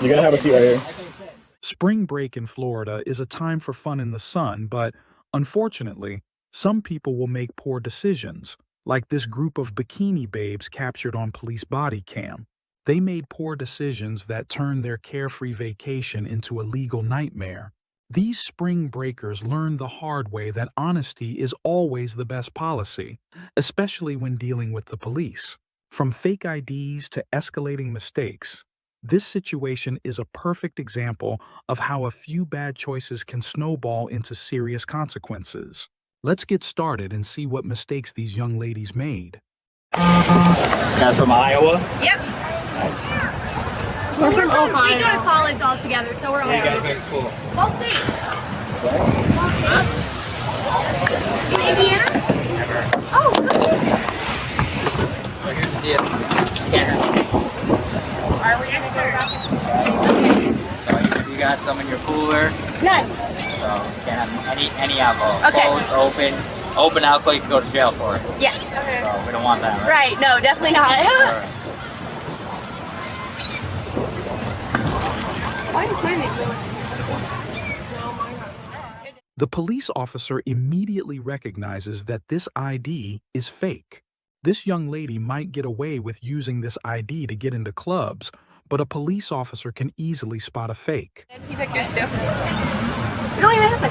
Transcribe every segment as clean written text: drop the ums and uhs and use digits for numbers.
You're gonna have a seat right here. Spring break in Florida is a time for fun in the sun, but unfortunately, some people will make poor decisions, like this group of bikini babes captured on police body cam. They made poor decisions that turned their carefree vacation into a legal nightmare. These spring breakers learned the hard way that honesty is always the best policy, especially when dealing with the police. From fake IDs to escalating mistakes, this situation is a perfect example of how a few bad choices can snowball into serious consequences. Let's get started and see what mistakes these young ladies made. Guys from Iowa? Yep. Nice. We're from Ohio. We go to college all together, so we're all You guys are cool. Ball State. In Indiana? Oh, So here's the deal. You can't have it. are we gonna go back? So you got some in your cooler. None. So you can't have any alcohol. Okay. Closed, open alcohol, you can go to jail for it. Yes. Okay. So we don't want that, right? Right. No, definitely not. All right. Why is mine doing? The police officer immediately recognizes that this ID is fake. This young lady might get away with using this ID to get into clubs, but a police officer can easily spot a fake. You took yours too? We don't even have it.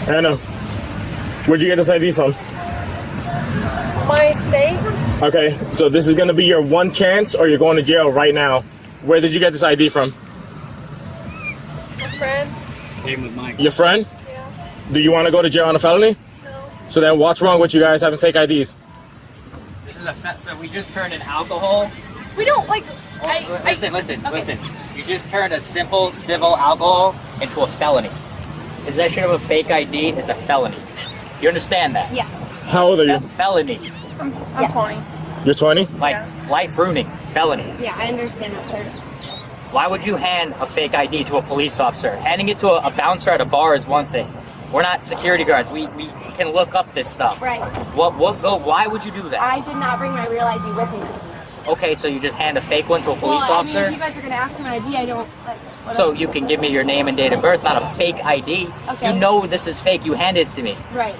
Anna, where'd you get this ID from? My state? Okay, so this is gonna be your one chance or you're going to jail right now. Where did you get this ID from? My friend? Same with mine. Your friend? Yeah. Do you want to go to jail on a felony? No. So then what's wrong with you guys having fake IDs? This is so we just turned in alcohol. We don't like. Listen. Okay. You just turned a simple civil alcohol into a felony. Possession of a fake ID is a felony. You understand that? Yes. How old are you? Felony. I'm 20. You're 20? Like life ruining. Felony. Yeah, I understand that, sir. Why would you hand a fake ID to a police officer? Handing it to a bouncer at a bar is one thing. We're not security guards. We can look up this stuff. Right. Why would you do that? I did not bring my real ID with me to the beach. Okay, so you just hand a fake one to a police Well, officer? I mean, if you guys are gonna ask for my ID, I don't. Like, what So else you am I can supposed give me to your do? name and date of birth, not a fake ID. Okay. You know this is fake. You hand it to me. Right.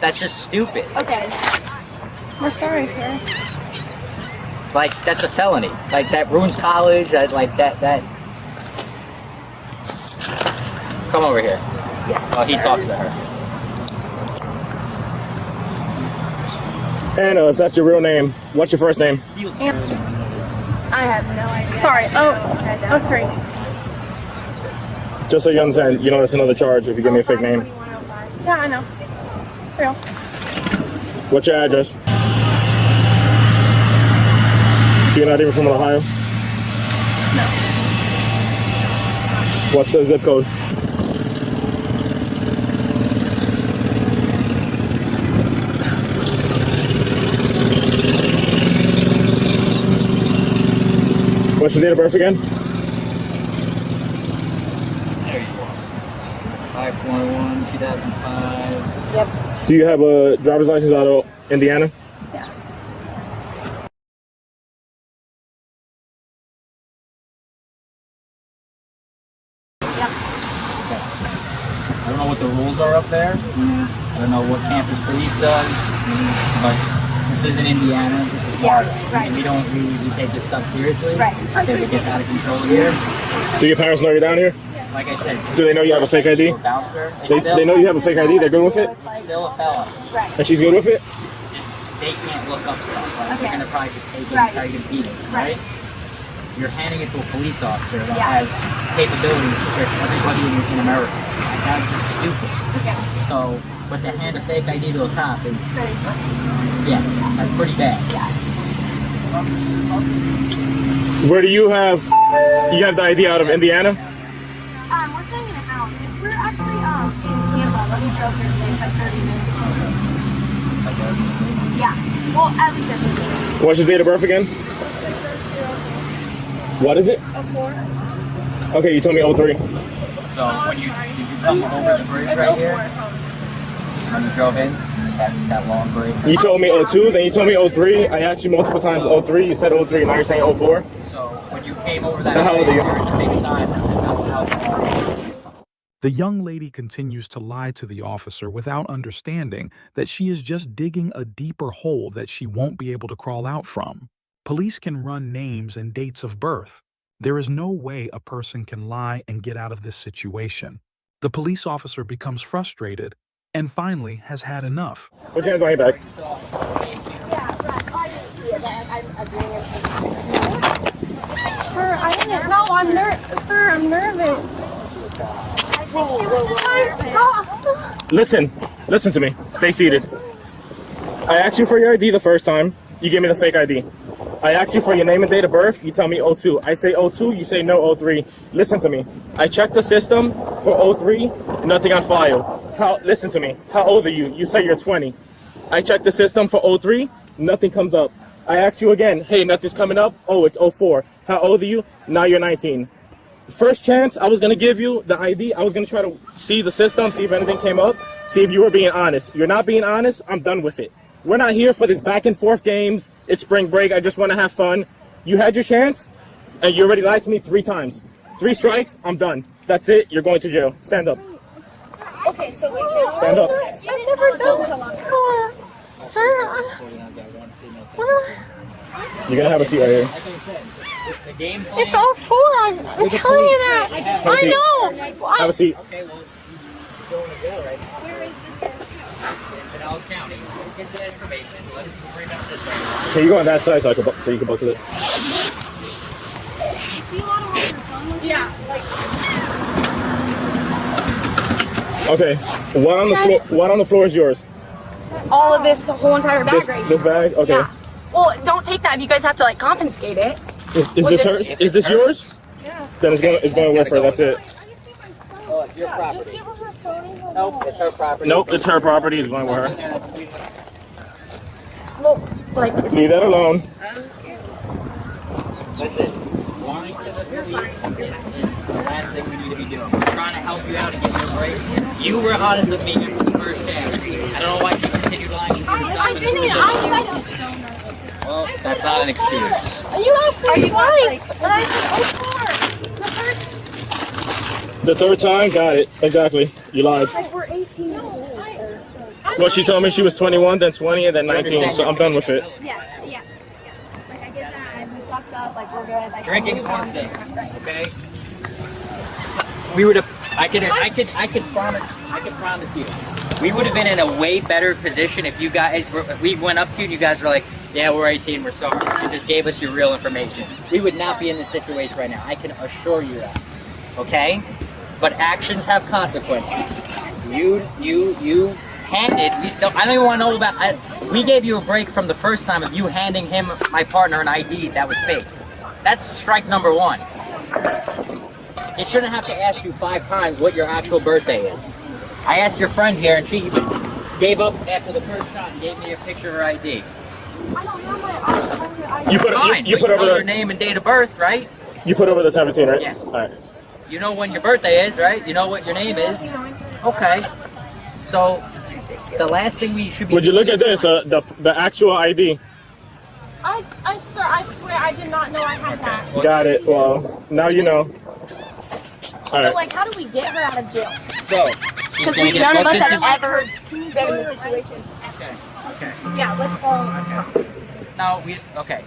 That's just stupid. Okay. We're sorry, sir. Like, that's a felony. Like, that ruins college. Like, that. Come over here. Yes. Oh, he sir. talks to her. Anna, if that's your real name, what's your first name? I have no idea. Sorry. Oh, 03. Just so you understand, you know that's another charge if you give me a fake name. Yeah, I know. It's real. What's your address? So you're not even from Ohio? No. What's the zip code? What's your date of birth again? There you are. 5/21, 2005. Yep. Do you have a driver's license out of Indiana? Yeah. Yeah. I don't know what the rules are up there. I don't know what campus police does. But this isn't Indiana. This is Florida. right. We take this stuff seriously. Right. Because it gets out of control here. Do your parents know you're down here? Like I said, Do they know you have a fake ID? bouncer. They know you have a fake ID, they're good with it? It's still a felon. Right. And she's good with it? They can't look up stuff. Right? Okay. They're gonna probably just take it Right. and try to defeat it. Right. Right? You're handing it to a police officer that Yeah. has capabilities to search everybody in America. Like, that's just stupid. Okay. So, but to hand a fake ID to a cop is, Sorry. yeah, that's pretty bad. Where do you have the ID out of Indiana? We're staying in a over today. It's like 30 minutes. Yeah. Well, at least at this age. What's your date of birth again? What is it? 04. Okay, you told me 03. So when you did you come over the bridge It's right 04. here? When you drove in, that long bridge. You told me 02, then you told me 03. I asked you multiple times 03. You said 03. Now you're saying 04. So when you came over that So how old are bridge, you? there's a big sign that says no alcohol. The young lady continues to lie to the officer without understanding that she is just digging a deeper hole that she won't be able to crawl out from. Police can run names and dates of birth. There is no way a person can lie and get out of this situation. The police officer becomes frustrated and finally has had enough. Put your hands behind your back. Sir, I didn't. No, Sir, I'm nervous. She was just trying to stop. Listen to me. Stay seated. I asked you for your ID the first time. You gave me the fake ID. I asked you for your name and date of birth. You tell me 02. I say 02. You say no 03. Listen to me. I checked the system for 03. Nothing on file. Listen to me. How old are you? You say you're 20. I checked the system for 03. Nothing comes up. I asked you again. Hey, nothing's coming up. Oh, it's 04. How old are you? Now you're 19. First chance I was going to give you the ID, I was going to try to see the system, see if anything came up, see if you were being honest. You're not being honest, I'm done with it. We're not here for this back and forth games. It's spring break, I just want to have fun. You had your chance, and you already lied to me 3 times. 3 strikes, I'm done. That's it, you're going to jail. Stand up. Okay, so wait now. Stand up. I've never done this before. Sir, You're going to have a seat right here. Like I said, the game plan. it's 04. I'm telling you that. I know. Have a seat. Okay, well, you're going to jail, right? Where is the Pinellas County? Get that information. Let us bring up this right now. Can you go on that side so you can buckle it? Yeah. Okay. What on the floor is yours? All of this whole entire bag right here. This bag? Okay. Yeah. Well, don't take that if you guys have to like confiscate it. Is this hers? Is this yours? Yeah. Then it's going with her. That's it. Oh, it's your property. Nope, it's her property. Nope, it's her property. It's going with her. Well, like Leave that alone. Listen, lying to the police is the last thing we need to be doing. We're trying to help you out and get you a break. You were honest with me from the first day. I don't know why you continued lying. You could have I didn't. I was so nervous. Well, that's not an excuse. You asked me twice, and I said 04. The third time, got it. Exactly. You lied. Like we're 18 years old. Well, she told me she was 21, then 20, and then 19, so I'm done with it. Yes. Like I get that. I fucked up. Like we're good. Like, Drinking's one thing, okay? We would have. I could promise you. We would have been in a way better position if you guys we went up to you and you guys were like, yeah, we're 18, we're sorry. You just gave us your real information. We would not be in this situation right now. I can assure you that. Okay? But actions have consequences. You handed. I don't even want to know about. We gave you a break from the first time of you handing him, my partner, an ID that was fake. That's strike number 1. It shouldn't have to ask you 5 times what your actual birthday is. I asked your friend here, and she gave up after the first shot and gave me a picture of her ID. I don't know my You put Fine, you but put you over know your the name and date of birth, right? you put over the 17, right? Yes. All right. You know when your birthday is, right? You know what your name is. Okay. So the last thing we should be. Would you look at this? The actual ID. Sir, I swear I did not know I had that. Got it. Well, now you know. All right. So, like, how do we get her out of jail? So she's Because gonna get none of booked us have into. ever been in this situation. Okay. Yeah, let's all. No,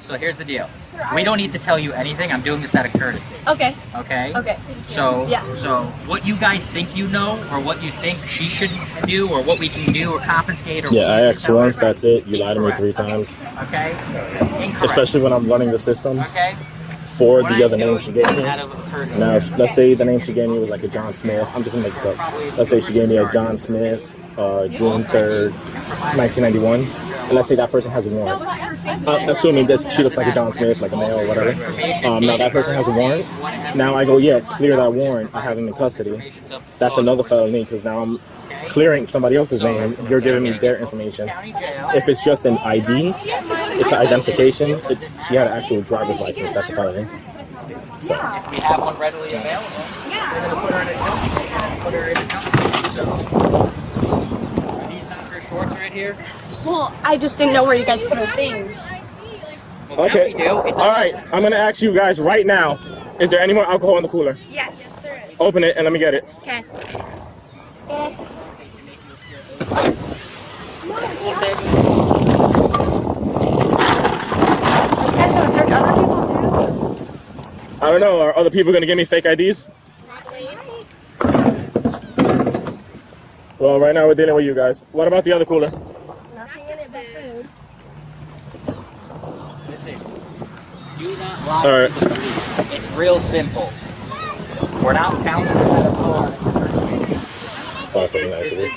so here's the deal. We don't need to tell you anything. I'm doing this out of courtesy. Okay. Okay? Okay. So, Yeah. so what you guys think you know, or what you think she should do, or what we can do, or confiscate, or Yeah, I asked tell her, once. That's it. You lied to me incorrect. 3 times. Okay? Incorrect. Especially when I'm running the system Okay? for What the other I'm name doing she gave is me. out of courtesy. Now, let's say the name she gave me was like a John Smith. I'm just gonna make this up. Let's say she gave me a John Smith, June 3rd, 1991. And let's say that person has a warrant. Assuming that she looks like a John Smith, like a male or whatever. Now that person has a warrant. Now I go, yeah, clear that warrant. I have him in custody. That's another felony because now I'm clearing somebody else's name, you're giving me their information. If it's just an ID, it's an identification. She had an actual driver's license. That's a felony. So If we have one readily available, we're going to put her in a put her in a county. So are these not her shorts right here? Well, I just didn't know where you guys put her things. Well, okay, we do. all right. I'm gonna ask you guys right now: is there any more alcohol in the cooler? Yes, there is. Open it and let me get it. Okay. You guys gonna search other people too? I don't know. Are other people gonna give me fake IDs? Well, right now we're dealing with you guys. What about the other cooler? Nothing in it but food. Listen, do not lie All right. to the police. It's real simple. We're not bouncing at a bar. Sorry for the nice of you.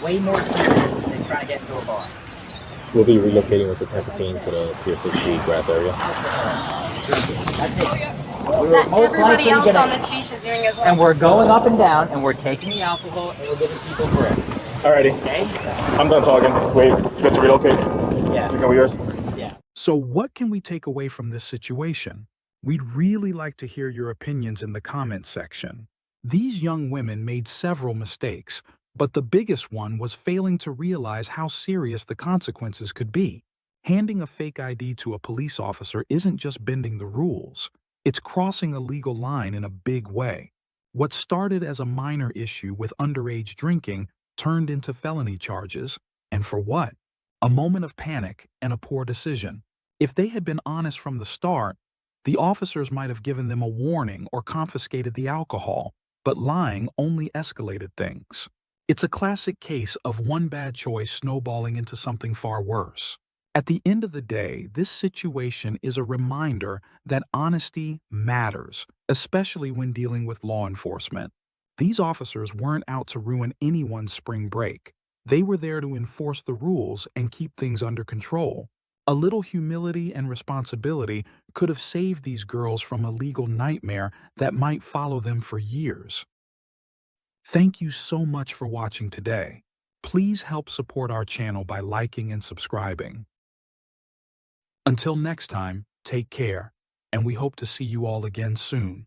Way more serious than trying to get into a bar. We'll be relocating with this F-15 to the Pier 60 grass area. That's it. We were That most everybody likely else gonna, on this beach is doing as well. and we're going up and down, and we're taking the alcohol, and we're giving people bricks. Alrighty, Okay? I'm done talking. Wait, you get to relocate? Yeah. You go with yours? Yeah. So what can we take away from this situation? We'd really like to hear your opinions in the comments section. These young women made several mistakes, but the biggest one was failing to realize how serious the consequences could be. Handing a fake ID to a police officer isn't just bending the rules. It's crossing a legal line in a big way. What started as a minor issue with underage drinking turned into felony charges. And for what? A moment of panic and a poor decision. If they had been honest from the start, the officers might have given them a warning or confiscated the alcohol, but lying only escalated things. It's a classic case of one bad choice snowballing into something far worse. At the end of the day, this situation is a reminder that honesty matters, especially when dealing with law enforcement. These officers weren't out to ruin anyone's spring break. They were there to enforce the rules and keep things under control. A little humility and responsibility could have saved these girls from a legal nightmare that might follow them for years. Thank you so much for watching today. Please help support our channel by liking and subscribing. Until next time, take care, and we hope to see you all again soon.